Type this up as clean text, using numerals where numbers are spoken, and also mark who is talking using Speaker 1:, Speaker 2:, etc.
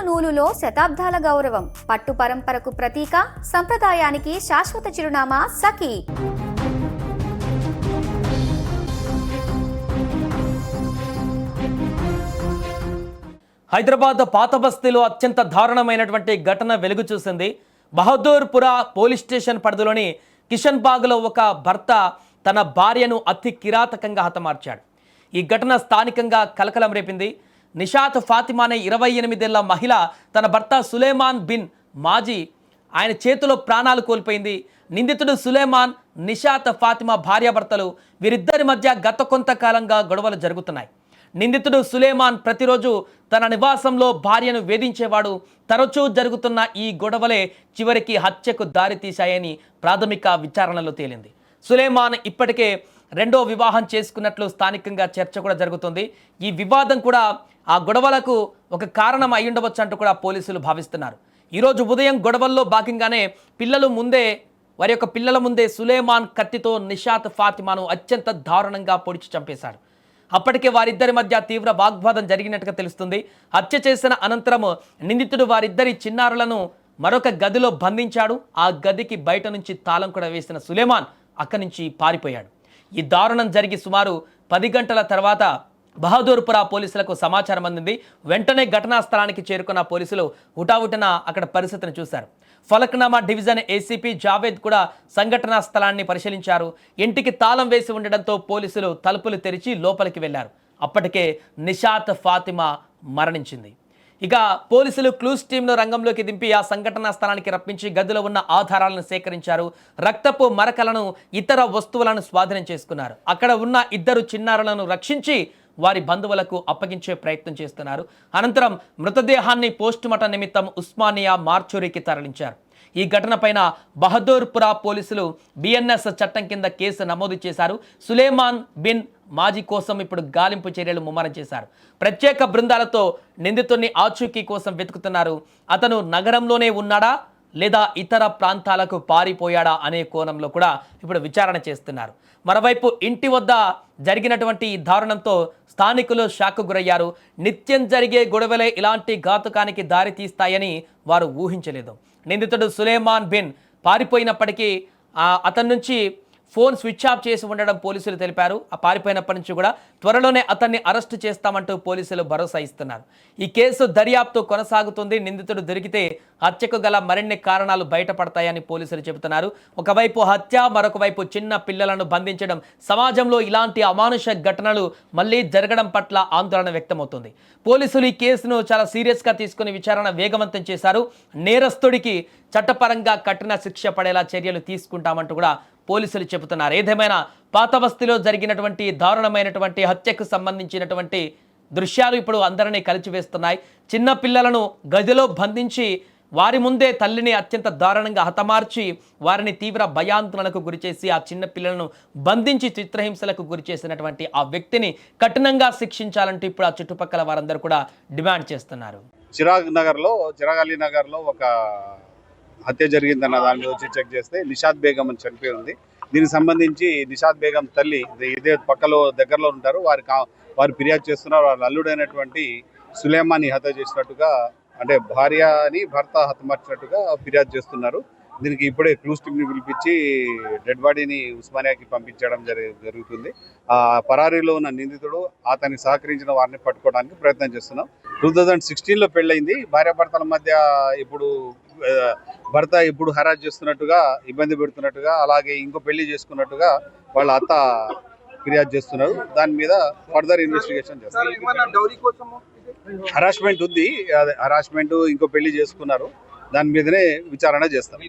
Speaker 1: నూలులో శతాబ్దాల గౌరవం, పట్టు పరంపరకు ప్రతీక, సంప్రదాయానికి శాశ్వత చిరునామా సఖీ.
Speaker 2: హైదరాబాద్ పాత బస్తీలో అత్యంత దారుణమైనటువంటి ఘటన వెలుగు చూసింది. బహదూర్పురా పోలీస్ స్టేషన్ పరిధిలోని కిషన్ బాగ్లో ఒక భర్త తన భార్యను అతి కిరాతకంగా హతమార్చాడు. ఈ ఘటన స్థానికంగా కలకలం రేపింది. నిషాత్ ఫాతిమా అనే 28 ఏళ్ల మహిళ తన భర్త సులేమాన్ బిన్ మాజీ ఆయన చేతిలో ప్రాణాలు కోల్పోయింది. నిందితుడు సులేమాన్, నిషాత్ ఫాతిమా భార్యాభర్తలు. వీరిద్దరి మధ్య గత కొంతకాలంగా గొడవలు జరుగుతున్నాయి. నిందితుడు సులేమాన్ ప్రతిరోజు తన నివాసంలో భార్యను వేధించేవాడు. తరచూ జరుగుతున్న ఈ గొడవలే చివరికి హత్యకు దారితీశాయని ప్రాథమిక విచారణలో తేలింది. సులేమాన్ ఇప్పటికే రెండో వివాహం చేసుకున్నట్లు స్థానికంగా చర్చ కూడా జరుగుతుంది. ఈ వివాదం కూడా ఆ గొడవలకు ఒక కారణం అయి ఉండవచ్చు అంటూ కూడా పోలీసులు భావిస్తున్నారు. ఈరోజు ఉదయం గొడవల్లో భాగంగానే వారి యొక్క పిల్లల ముందే సులేమాన్ కత్తితో నిషాత్ ఫాతిమాను అత్యంత దారుణంగా పొడిచి చంపేశాడు. అప్పటికే వారిద్దరి మధ్య తీవ్ర వాగ్వాదం జరిగినట్టుగా తెలుస్తుంది. హత్య చేసిన అనంతరం నిందితుడు వారిద్దరి చిన్నారులను మరొక గదిలో బంధించాడు. ఆ గదికి బయట నుంచి తాళం కూడా వేసిన సులేమాన్ అక్కడి నుంచి పారిపోయాడు. ఈ దారుణం జరిగి సుమారు 10 గంటల తర్వాత బహదూర్పురా పోలీసులకు సమాచారం అందింది. వెంటనే ఘటనా స్థలానికి చేరుకున్న పోలీసులు హుటాహుటిన అక్కడ పరిస్థితిని చూశారు. ఫలక్నామా డివిజన్ ఏసీపీ జావేద్ కూడా సంఘటనా స్థలాన్ని పరిశీలించారు. ఇంటికి తాళం వేసి ఉండడంతో పోలీసులు తలుపులు తెరిచి లోపలికి వెళ్లారు. అప్పటికే నిషాత్ ఫాతిమా మరణించింది. ఇక పోలీసులు క్లూస్ టీంను రంగంలోకి దింపి ఆ సంఘటనా స్థలానికి రప్పించి గదిలో ఉన్న ఆధారాలను సేకరించారు. రక్తపు మరకలను, ఇతర వస్తువులను స్వాధీనం చేసుకున్నారు. అక్కడ ఉన్న 2 చిన్నారులను రక్షించి వారి బంధువులకు అప్పగించే ప్రయత్నం చేస్తున్నారు. అనంతరం మృతదేహాన్ని పోస్టుమార్టం నిమిత్తం ఉస్మానియా మార్చురీకి తరలించారు. ఈ ఘటనపైన బహదూర్పురా పోలీసులు బిఎన్ఎస్ చట్టం కింద కేసు నమోదు చేశారు. సులేమాన్ బిన్ మాజీ కోసం ఇప్పుడు గాలింపు చర్యలు ముమ్మరం చేశారు. ప్రత్యేక బృందాలతో నిందితుడిని ఆచూకీ కోసం వెతుకుతున్నారు. అతను నగరంలోనే ఉన్నాడా లేదా ఇతర ప్రాంతాలకు పారిపోయాడా అనే కోణంలో కూడా ఇప్పుడు విచారణ చేస్తున్నారు. మరోవైపు ఇంటి వద్ద జరిగినటువంటి ఈ దారుణంతో స్థానికులు షాక్కు గురయ్యారు. నిత్యం జరిగే గొడవలే ఇలాంటి ఘాతుకానికి దారి తీస్తాయని వారు ఊహించలేదు. నిందితుడు సులేమాన్ బిన్ పారిపోయినప్పటికీ అతని నుంచి ఫోన్ స్విచ్ ఆఫ్ చేసి ఉండడం పోలీసులు తెలిపారు. ఆ పారిపోయినప్పటి నుంచి కూడా త్వరలోనే అతన్ని అరెస్టు చేస్తామంటూ పోలీసులు భరోసా ఇస్తున్నారు. ఈ కేసు దర్యాప్తు కొనసాగుతుంది. నిందితుడు దొరికితే హత్యకు గల మరిన్ని కారణాలు బయటపడతాయని పోలీసులు చెబుతున్నారు. ఒకవైపు హత్య, మరొక వైపు చిన్న పిల్లలను బంధించడం, సమాజంలో ఇలాంటి అమానుష ఘటనలు మళ్లీ జరగడం పట్ల ఆందోళన వ్యక్తమవుతుంది. పోలీసులు ఈ కేసును చాలా సీరియస్గా తీసుకుని విచారణ వేగవంతం చేశారు. నేరస్తుడికి చట్టపరంగా కఠిన శిక్ష పడేలా చర్యలు తీసుకుంటామంటూ కూడా పోలీసులు చెబుతున్నారు. ఏదేమైనా పాత బస్తీలో జరిగినటువంటి దారుణమైనటువంటి హత్యకు సంబంధించినటువంటి దృశ్యాలు ఇప్పుడు అందరినీ కలిచివేస్తున్నాయి. చిన్న పిల్లలను గదిలో బంధించి వారి ముందే తల్లిని అత్యంత దారుణంగా హతమార్చి వారిని తీవ్ర భయాందోళనకు గురిచేసి ఆ చిన్న పిల్లలను బంధించి చిత్రహింసలకు గురి చేసినటువంటి ఆ వ్యక్తిని కఠినంగా శిక్షించాలంటూ ఇప్పుడు ఆ చుట్టుపక్కల వారందరూ కూడా డిమాండ్ చేస్తున్నారు.
Speaker 3: చిరాగ్ అలీ నగర్లో ఒక హత్య జరిగిందన్న దాని మీద వచ్చి చెక్ చేస్తే నిషాద్ బేగం అని చనిపోయి ఉంది. దీనికి సంబంధించి నిషాద్ బేగం తల్లి ఇదే దగ్గరలో ఉంటారు. వారు ఫిర్యాదు చేస్తున్నారు. వారి అల్లుడైనటువంటి సులేమాన్ని హత్య చేసినట్టుగా, అంటే భార్యని భర్త హతమార్చినట్టుగా ఫిర్యాదు చేస్తున్నారు. దీనికి ఇప్పుడే క్లూస్ టీమ్ని పిలిపించి డెడ్ బాడీని ఉస్మానియాకి పంపించడం జరుగుతుంది. ఆ పరారీలో ఉన్న నిందితుడు, అతన్ని సహకరించిన వారిని పట్టుకోవడానికి ప్రయత్నం చేస్తున్నాం. 2016లో పెళ్ళైంది. భార్యాభర్తల మధ్య ఇప్పుడు భర్త ఇప్పుడు హరాజ్ చేస్తున్నట్టుగా, ఇబ్బంది పెడుతున్నట్టుగా, అలాగే ఇంకో పెళ్లి చేసుకున్నట్టుగా వాళ్ళ అత్త ఫిర్యాదు చేస్తున్నారు. దాని మీద ఫర్దర్ ఇన్వెస్టిగేషన్ చేస్తారు. హరాస్మెంట్ ఉంది, హరాస్మెంట్, ఇంకో పెళ్లి చేసుకున్నారు. దాని మీదనే విచారణ చేస్తాం.